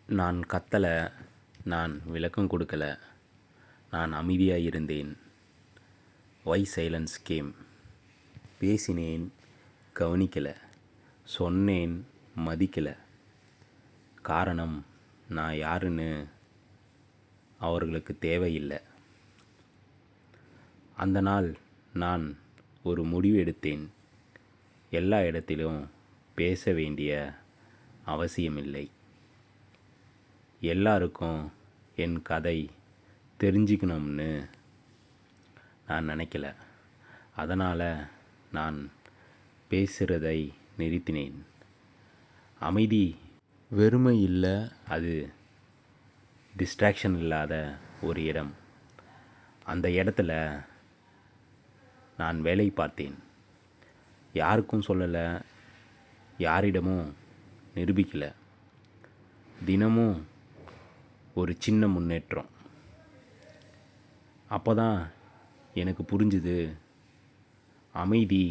நான் கத்தலை, நான் விளக்கம் கொடுக்கல, நான் அமைதியாக இருந்தேன். வை சைலன்ஸ் கேம். பேசினேன், கவனிக்கலை, சொன்னேன், மதிக்கலை. காரணம், நான் யாருன்னு அவர்களுக்கு தேவையில்லை. அந்த நாள் நான் ஒரு முடிவு எடுத்தேன். எல்லா இடத்திலும் பேச வேண்டிய அவசியமில்லை. எல்லாருக்கும் என் கதை தெரிஞ்சுக்கணும்னு நான் நினைக்கல. அதனால் நான் பேசுகிறதை நிறுத்தினேன். அமைதி வெறுமை இல்லை, அது டிஸ்ட்ராக்ஷன் இல்லாத ஒரு இடம். அந்த இடத்துல நான் வேலை பார்த்தேன். யாருக்கும் சொல்லலை, யாரிடமும் நிரூபிக்கலை. தினமும் ஒரு சின்ன முன்னேற்றம். அப்போ தான் எனக்கு புரிஞ்சுது, அமைதி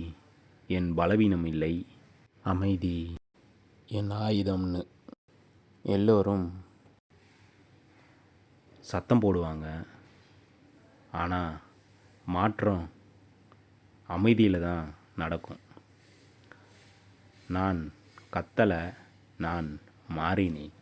என் பலவீனம் இல்லை, அமைதி என் ஆயுதம்னு. எல்லோரும் சத்தம் போடுவாங்க, ஆனால் மாற்றம் அமைதியில் தான் நடக்கும். நான் கத்தலை, நான் மாறினேன்.